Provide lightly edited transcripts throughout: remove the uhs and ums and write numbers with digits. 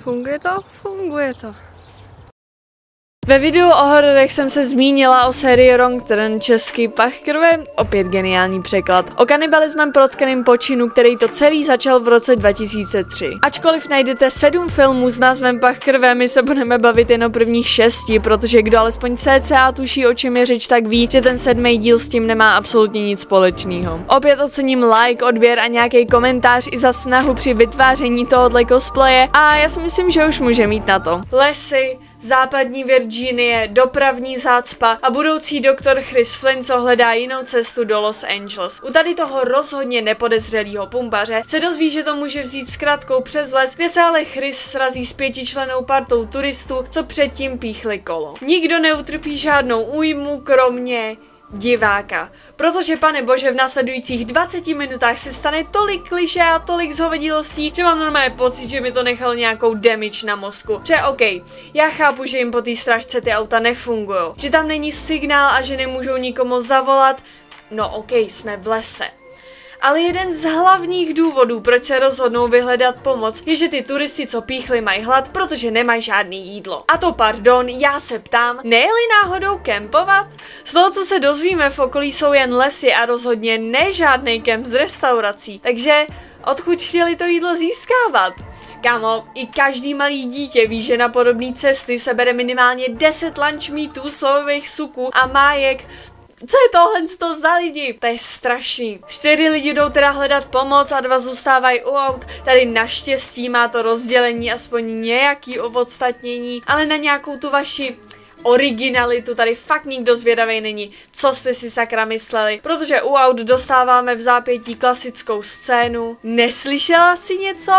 Funguje to? Funguje to. Ve videu o hororech jsem se zmínila o sérii Wrong Turn, český Pach krve, opět geniální překlad, o kanibalismem protkaném počinu, který to celý začal v roce 2003. Ačkoliv najdete 7 filmů s názvem Pach krve, my se budeme bavit jen o prvních 6, protože kdo alespoň cca tuší, o čem je řeč, tak ví, že ten 7. díl s tím nemá absolutně nic společného. Opět ocením like, odběr a nějaký komentář i za snahu při vytváření tohohle cosplaye a já si myslím, že už může mít na to. Lesy, západní Virginie, dopravní zácpa a budoucí doktor Chris Flynn, co hledá jinou cestu do Los Angeles. U tady toho rozhodně nepodezřelého pumpaře se dozví, že to může vzít zkratkou přes les, kde se ale Chris srazí s 5člennou partou turistů, co předtím píchli kolo. Nikdo neutrpí žádnou újmu, kromě diváka. Protože, pane bože, v následujících 20 minutách se stane tolik klišé a tolik zhovedilostí, že mám normálně pocit, že mi to nechalo nějakou damage na mozku. Že OK, já chápu, že jim po té strážce ty auta nefungují, že tam není signál a že nemůžou nikomu zavolat. No OK, jsme v lese. Ale jeden z hlavních důvodů, proč se rozhodnou vyhledat pomoc, je, že ty turisti, co píchli, mají hlad, protože nemají žádný jídlo. A to pardon, já se ptám, nejeli náhodou kempovat? Z toho, co se dozvíme, v okolí jsou jen lesy a rozhodně ne žádný kemp z restaurací. Takže odkud chtěli to jídlo získávat? Kámo, i každý malý dítě ví, že na podobné cesty se bere minimálně 10 lunch meatů, sojových suků a májek. Co je tohle za lidi? To je strašný. 4 lidi jdou teda hledat pomoc a 2 zůstávají u aut. Tady naštěstí má to rozdělení aspoň nějaký opodstatnění, ale na nějakou tu vaši originalitu tady fakt nikdo zvědavej není, co jste si sakra mysleli, protože u aut dostáváme v zápětí klasickou scénu. Neslyšela si něco?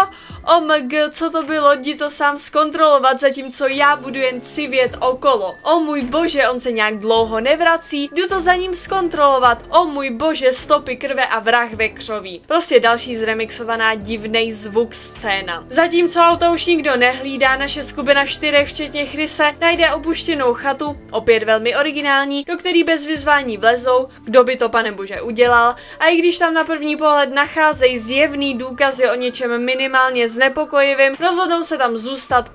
OMG, co to bylo, jdi to sám zkontrolovat, zatímco já budu jen civět okolo. O můj bože, on se nějak dlouho nevrací, jdu to za ním zkontrolovat. O můj bože, stopy krve a vrah ve křoví. Prostě další zremixovaná divnej zvuk scéna. Zatímco auto už nikdo nehlídá, naše skupina 4, včetně Chrise, najde opuštěnou chatu, opět velmi originální, do který bez vyzvání vlezou, kdo by to, pane bože, udělal, a i když tam na první pohled nacházejí zjevný důkazy o něčem minimálně znepokojivým, rozhodnou se tam zůstat,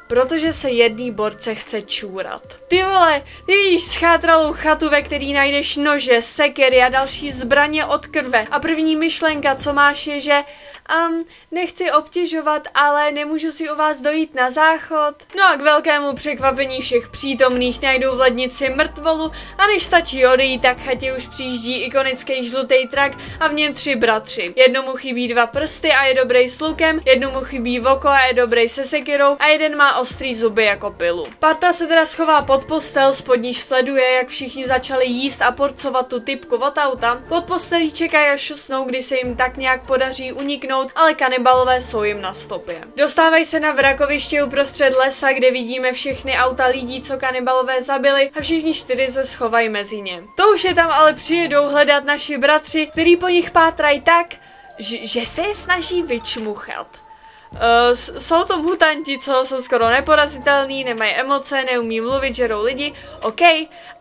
protože se jedný borce chce čůrat. Ty vole, ty vidíš schátralou chatu, ve který najdeš nože, sekery a další zbraně od krve a první myšlenka, co máš, je, že nechci obtěžovat, ale nemůžu si u vás dojít na záchod. No a k velkému překvapení všech přítomných najdou v lednici mrtvolu a než stačí odejít, tak chatě už přijíždí ikonický žlutý trak a v něm 3 bratři. Jednomu chybí 2 prsty a je dobrý s lukem, jednomu chybí oko a je dobrý se sekirou a jeden má ostrý zuby jako pilu. Parta se teda schová pod postel, spod níž sleduje, jak všichni začali jíst a porcovat tu typku od auta. Pod postelí čekají až šusnou, kdy se jim tak nějak podaří uniknout, ale kanibalové jsou jim na stopě. Dostávají se na vrakoviště uprostřed lesa, kde vidíme všechny auta lidí, co kanibalové zabili, a všichni 4 se schovají mezi ně. To už je tam ale přijedou hledat naši bratři, který po nich pátrají tak, že se je snaží vyčmuchat. Jsou to mutanti, co jsou skoro neporazitelní, nemají emoce, neumí mluvit, žerou lidi, OK,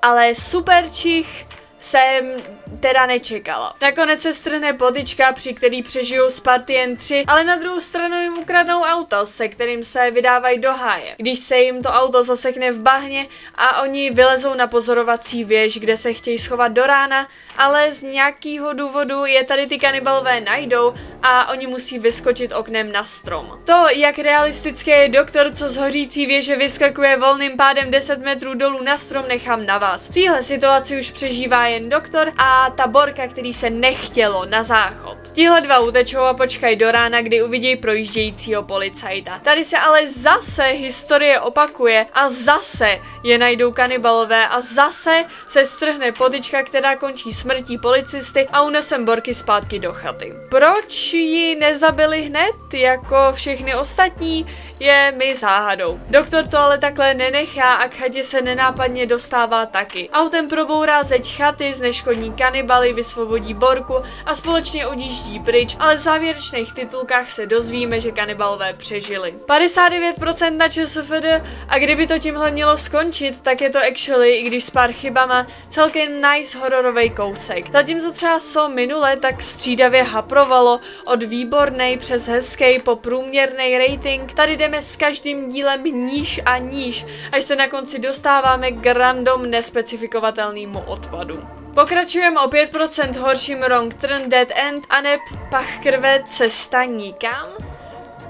ale superčich jsem teda nečekala. Nakonec se strhne potyčka, při který přežijou z party jen 3, ale na druhou stranu jim ukradnou auto, se kterým se vydávají do háje. Když se jim to auto zasekne v bahně a oni vylezou na pozorovací věž, kde se chtějí schovat do rána, ale z nějakého důvodu je tady ty kanibalové najdou a oni musí vyskočit oknem na strom. To, jak realistické je doktor, co z hořící věže vyskakuje volným pádem 10 metrů dolů na strom, nechám na vás. V téhle situaci už přežívá jen doktor a ta borka, který se nechtělo na záchod. Tihle 2 utečou a počkají do rána, kdy uvidějí projíždějícího policajta. Tady se ale zase historie opakuje a zase je najdou kanibalové a zase se strhne potyčka, která končí smrtí policisty a unesem borky zpátky do chaty. Proč ji nezabili hned, jako všechny ostatní, je mi záhadou. Doktor to ale takhle nenechá a k chatě se nenápadně dostává taky. Autem probourá zeď chaty, zneškodní kanibaly, vysvobodí borku a společně odjíždí odjíždí pryč, ale v závěrečných titulkách se dozvíme, že kanibalové přežili. 59% na ČSFD a kdyby to tímhle mělo skončit, tak je to actually, i když s pár chybama, celkem nice hororový kousek. Zatímco třeba minule tak střídavě haprovalo od výbornej přes hezký po průměrný rating, tady jdeme s každým dílem níž a níž, až se na konci dostáváme k random nespecifikovatelnému odpadu. Pokračujeme o 5% horším Wrong Turn, Dead End a neb Pach krve, cesta nikam?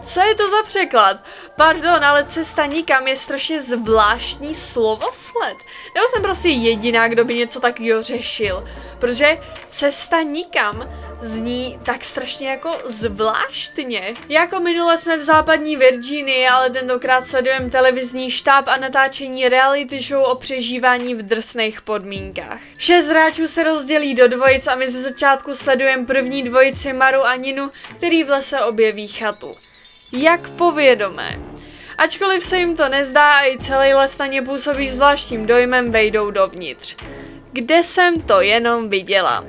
Co je to za překlad? Pardon, ale cesta nikam je strašně zvláštní slovosled. Nebo jsem prostě jediná, kdo by něco takového řešil. Protože cesta nikam zní tak strašně jako zvláštně. Jako minule jsme v západní Virginii, ale tentokrát sledujeme televizní štáb a natáčení reality show o přežívání v drsných podmínkách. 6 hráčů se rozdělí do dvojic a my ze začátku sledujeme první dvojici Maru a Ninu, který v lese objeví chatu. Jak povědomé. Ačkoliv se jim to nezdá a i celý les na ně působí zvláštním dojmem, vejdou dovnitř. Kde jsem to jenom viděla?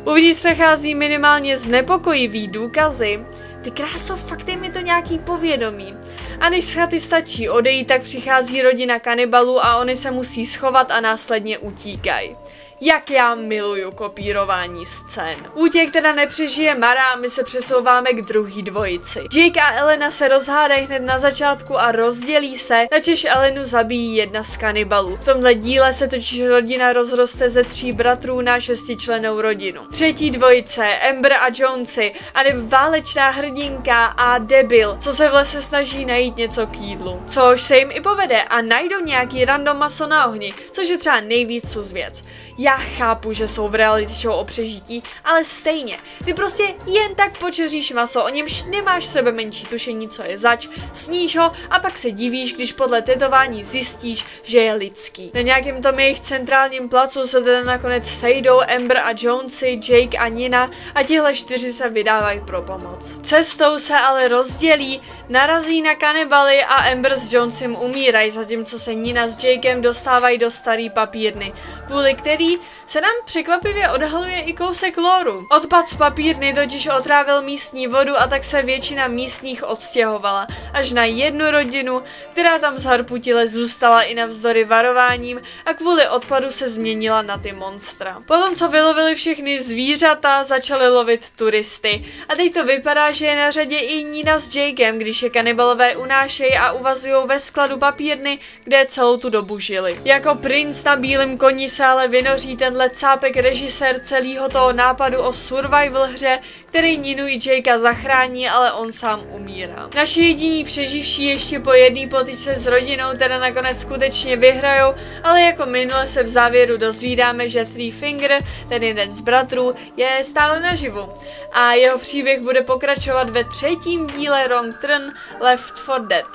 Uvnitř nachází minimálně znepokojivý důkazy. Ty kráso, fakt je mi to nějaký povědomí. A než z chaty stačí odejít, tak přichází rodina kanibalů a oni se musí schovat a následně utíkají. Jak já miluju kopírování scén. U těch, která nepřežije Mara, a my se přesouváme k druhý dvojici. Jake a Elena se rozhádají hned na začátku a rozdělí se, načež Elenu zabíjí jedna z kanibalů. V tomhle díle se totiž rodina rozroste ze 3 bratrů na 6člennou rodinu. Třetí dvojice, Amber a Jonesy, a neb válečná hrdinka a debil, co se v lese snaží najít něco k jídlu. Což se jim i povede a najdou nějaký random maso na ohni, což je třeba nejvíc sus věc. Já chápu, že jsou v reality show o přežití, ale stejně. Ty prostě jen tak počeříš maso, o němž nemáš sebe menší tušení, co je zač, sníš ho a pak se divíš, když podle tetování zjistíš, že je lidský. Na nějakém tom jejich centrálním placu se teda nakonec sejdou Amber a Jonesy, Jake a Nina a tihle 4 se vydávají pro pomoc. Cestou se ale rozdělí, narazí na kanibaly a Amber s Jonesem umírají, zatímco se Nina s Jakem dostávají do starý papírny, kvůli který se nám překvapivě odhaluje i kousek lóru. Odpad z papírny totiž otrávil místní vodu a tak se většina místních odstěhovala, až na jednu rodinu, která tam z harputile zůstala i navzdory varováním a kvůli odpadu se změnila na ty monstra. Potom, co vylovili všechny zvířata, začali lovit turisty. A teď to vypadá, že je na řadě i Nina s Jakem, když je kanibalové unášejí a uvazujou ve skladu papírny, kde celou tu dobu žili. Jako princ na bílém koni se ale vynoří tenhle cápek režisér celého toho nápadu o survival hře, který Ninu i Jakea zachrání, ale on sám umírá. Naši jediní přeživší ještě po jedné potyčce s rodinou teda nakonec skutečně vyhrajou, ale jako minule se v závěru dozvídáme, že Three Finger, ten jeden z bratrů, je stále naživu. A jeho příběh bude pokračovat ve 3. díle Wrong Turn, Left 4 Dead.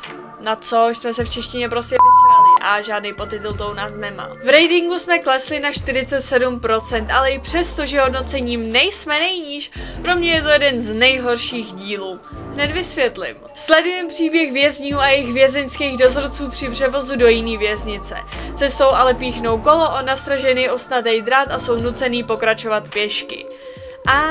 Na což jsme se v češtině prostě vysrali a žádný podtitul to u nás nemá. V ratingu jsme klesli na 47%, ale i přesto, že hodnocením nejsme nejníž, pro mě je to jeden z nejhorších dílů. Hned vysvětlím. Sledujeme příběh vězňů a jejich vězeňských dozorců při převozu do jiné věznice. Cestou ale píchnou kolo o nastražený ostnatý drát a jsou nucený pokračovat pěšky. A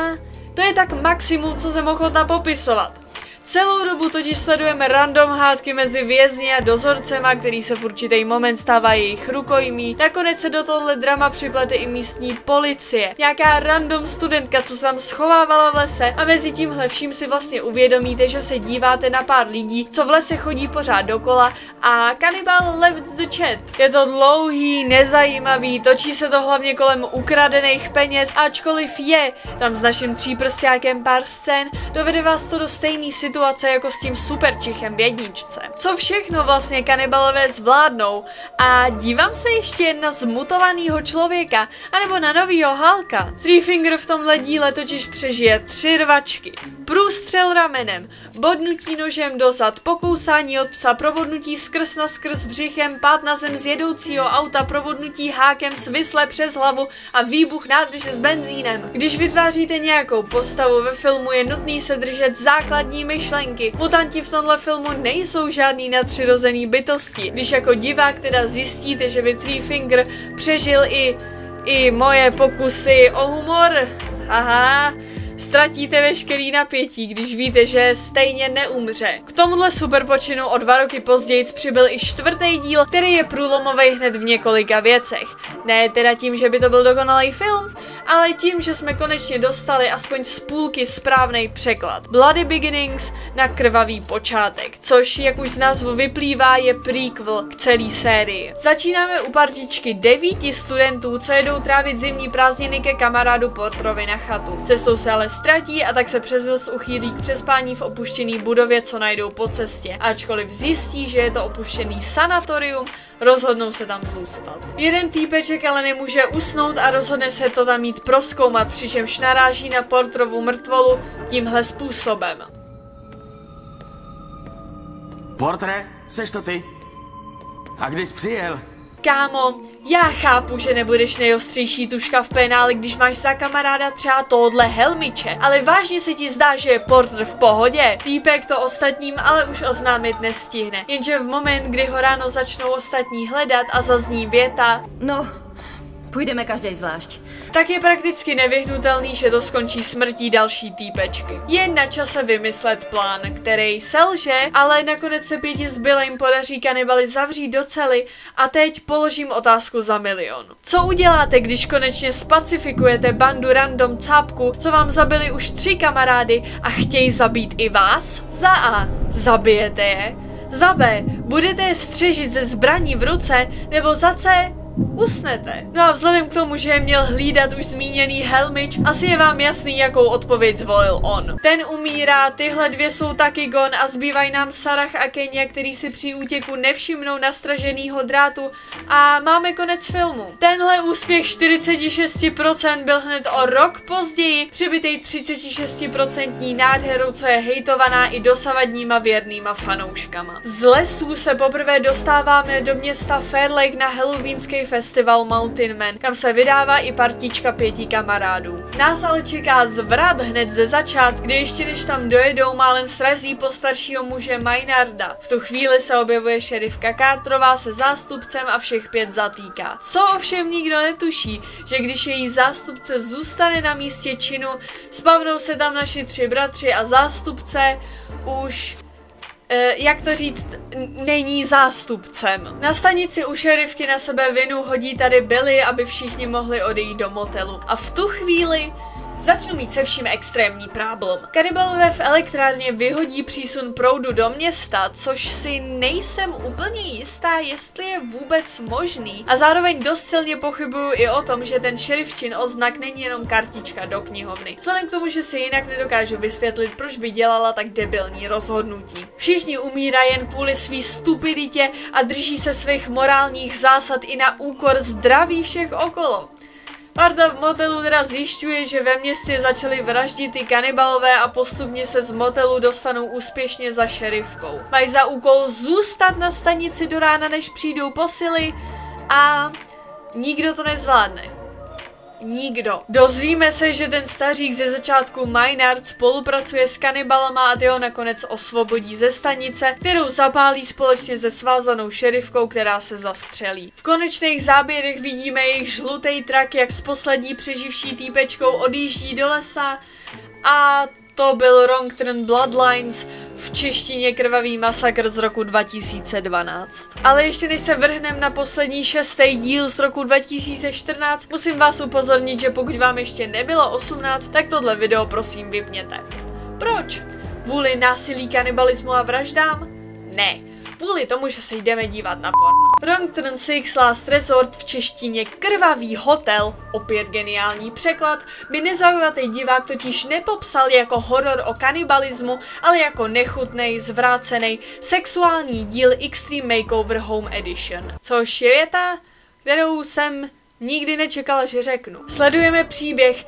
to je tak maximum, co jsem ochotná popisovat. Celou dobu totiž sledujeme random hádky mezi vězni a dozorcema, který se v určitý moment stává jejich rukojmí. Nakonec se do tohle drama připlete i místní policie. Nějaká random studentka, co se tam schovávala v lese a mezi tímhle vším si vlastně uvědomíte, že se díváte na pár lidí, co v lese chodí pořád dokola a Cannibal left the chat. Je to dlouhý, nezajímavý, točí se to hlavně kolem ukradených peněz, ačkoliv je tam s naším tříprsťákem pár scén, dovede vás to do stejný situace jako s tím superčichem v jedničce. Co všechno vlastně kanibalové zvládnou a dívám se ještě na zmutovanýho člověka anebo na novýho Hulka. Three Finger v tomhle díle totiž přežije 3 rvačky, průstřel ramenem, bodnutí nožem do zad, pokousání od psa, probodnutí skrz na skrz břichem, pád na zem z jedoucího auta, probodnutí hákem svisle přes hlavu a výbuch nádrže s benzínem. Když vytváříte nějakou postavu ve filmu, je nutný se držet základní myšlenky. Mutanti v tomhle filmu nejsou žádný nadpřirozený bytosti. Když jako divák teda zjistíte, že by Three Finger přežil i moje pokusy o humor, haha, Ztratíte veškerý napětí, když víte, že stejně neumře. K tomuhle super počinu o 2 roky později přibyl i 4. díl, který je průlomový hned v několika věcech. Ne teda tím, že by to byl dokonalý film, ale tím, že jsme konečně dostali aspoň z půlky správný překlad. Bloody Beginnings na krvavý počátek, což, jak už z názvu vyplývá, je prequel k celé sérii. Začínáme u partičky 9 studentů, co jedou trávit zimní prázdniny ke kamarádu Porterovi na chatu. Cestou se ale ztratí a tak se přes noc uchýlí k přespání v opuštěné budově, co najdou po cestě. Ačkoliv zjistí, že je to opuštěný sanatorium, rozhodnou se tam zůstat. Jeden týpeček ale nemůže usnout a rozhodne se to tam mít prozkoumat, přičemž naráží na Porterovu mrtvolu tímhle způsobem. Portere, seš to ty? A kdy jsi přijel? Kámo, já chápu, že nebudeš nejostřejší tuška v penáli, když máš za kamaráda třeba tohodle helmiče, ale vážně se ti zdá, že je Porter v pohodě? Týpek to ostatním ale už oznámit nestihne, jenže v moment, kdy ho ráno začnou ostatní hledat a zazní věta No, půjdeme každý zvlášť. Tak je prakticky nevyhnutelný, že to skončí smrtí další týpečky. Je na čase vymyslet plán, který selže, ale nakonec se 5 zbylým podaří kanibaly zavřít do cely a teď položím otázku za milion. Co uděláte, když konečně spacifikujete bandu random cápku, co vám zabili už 3 kamarády a chtějí zabít i vás? Za A. Zabijete je. Za B. Budete je střežit ze zbraní v ruce, nebo za C. Usnete. No a vzhledem k tomu, že je měl hlídat už zmíněný helmič, asi je vám jasný, jakou odpověď zvolil on. Ten umírá, tyhle 2 jsou taky gon a zbývají nám Sarah a Kenya, který si při útěku nevšimnou nastraženýho drátu a máme konec filmu. Tenhle úspěch 46% byl hned o rok později přibitej 36% nádherou, co je hejtovaná i dosavadníma věrnýma fanouškama. Z lesů se poprvé dostáváme do města Fair Lake na halloweenský festival Mountain Man, kam se vydává i partička 5 kamarádů. Nás ale čeká zvrat hned ze začátku, kdy ještě než tam dojedou, málem srazí postaršího muže Maynarda. V tu chvíli se objevuje šerifka Carterová se zástupcem a všech 5 zatýká. Co ovšem nikdo netuší, že když její zástupce zůstane na místě činu, spavnou se tam naši 3 bratři a zástupce už jak to říct, není zástupcem. Na stanici u šerifky na sebe vinu hodí tady Billy, aby všichni mohli odejít do motelu. A v tu chvíli začnu mít se vším extrémní problém. Kanibalové v elektrárně vyhodí přísun proudu do města, což si nejsem úplně jistá, jestli je vůbec možný. A zároveň dost silně pochybuju i o tom, že ten šerifčin oznak není jenom kartička do knihovny. Vzhledem k tomu, že si jinak nedokážu vysvětlit, proč by dělala tak debilní rozhodnutí. Všichni umírají jen kvůli svý stupiditě a drží se svých morálních zásad i na úkor zdraví všech okolo. Parta v motelu teda zjišťuje, že ve městě začali vraždit ty kanibalové a postupně se z motelu dostanou úspěšně za šerifkou. Mají za úkol zůstat na stanici do rána, než přijdou posily a nikdo to nezvládne. Nikdo. Dozvíme se, že ten stařík ze začátku Maynard spolupracuje s kanibalama a ty ho nakonec osvobodí ze stanice, kterou zapálí společně se svázanou šerifkou, která se zastřelí. V konečných záběrech vidíme jejich žlutý trak, jak s poslední přeživší týpečkou odjíždí do lesa a to byl Wrong Turn Bloodlines, v češtině Krvavý masakr z roku 2012. Ale ještě než se vrhneme na poslední 6. díl z roku 2014, musím vás upozornit, že pokud vám ještě nebylo 18, tak tohle video prosím vypněte. Proč? Kvůli násilí, kanibalismu a vraždám? Ne. Kvůli tomu, že se jdeme dívat na porno. Wrong Turn 6 Last Resort, v češtině Krvavý hotel, opět geniální překlad, by nezaujatý divák totiž nepopsal jako horor o kanibalismu, ale jako nechutnej, zvrácený, sexuální díl Extreme Makeover Home Edition. Což je věta, kterou jsem nikdy nečekala, že řeknu. Sledujeme příběh,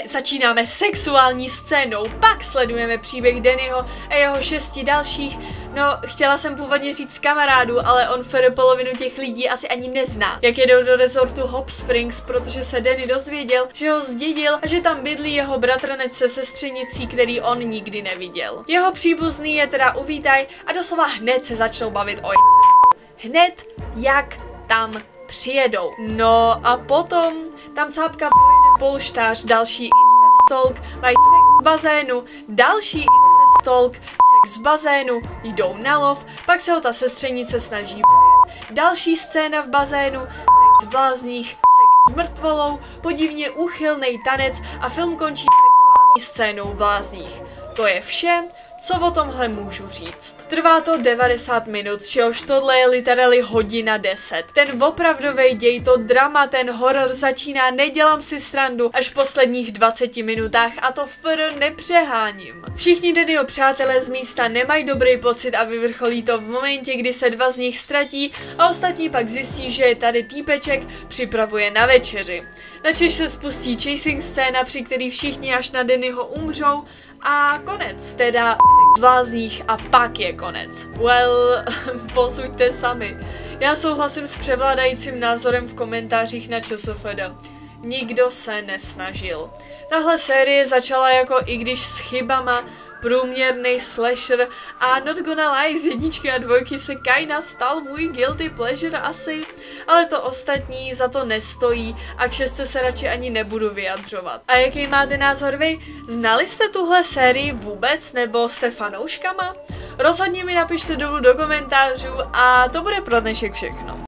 začínáme sexuální scénou, pak sledujeme příběh Dannyho a jeho 6 dalších, no chtěla jsem původně říct kamarádů, ale on polovinu těch lidí asi ani nezná. Jak jedou do rezortu Hop Springs, protože se Danny dozvěděl, že ho zdědil a že tam bydlí jeho bratranec se sestřenicí, který on nikdy neviděl. Jeho příbuzný je teda uvítaj a doslova hned se začnou bavit o incestu. Hned jak tam přijedou. No a potom tam cápka pojede polštář další incest talk, mají sex v bazénu, další incest talk, sex v bazénu, jdou na lov, pak se ho ta sestřenice snaží další scéna v bazénu, sex v lázních, sex s mrtvolou, podivně úchylnej tanec a film končí sexuální scénou v lázních. To je vše, co o tomhle můžu říct. Trvá to 90 minut, z čehož tohle je literally hodina 10. Ten opravdovej děj, to drama, ten horor začíná, nedělám si srandu, až v posledních 20 minutách a to nepřeháním. Všichni Dannyho přátelé z místa nemají dobrý pocit a vyvrcholí to v momentě, kdy se dva z nich ztratí a ostatní pak zjistí, že je tady týpeček připravuje na večeři. Načež se spustí chasing scéna, při který všichni až na Dannyho umřou a konec. Teda sex v lázních a pak je konec. Well, posuďte sami. Já souhlasím s převládajícím názorem v komentářích na ČSFD. Nikdo se nesnažil. Tahle série začala jako i když s chybama, průměrný slasher a not gonna lie, z 1 a 2 se kinda stal můj guilty pleasure asi, ale to ostatní za to nestojí a k 6 se radši ani nebudu vyjadřovat. A jaký máte názor vy? Znali jste tuhle sérii vůbec nebo jste fanouškama? Rozhodně mi napište dolů do komentářů a to bude pro dnešek všechno.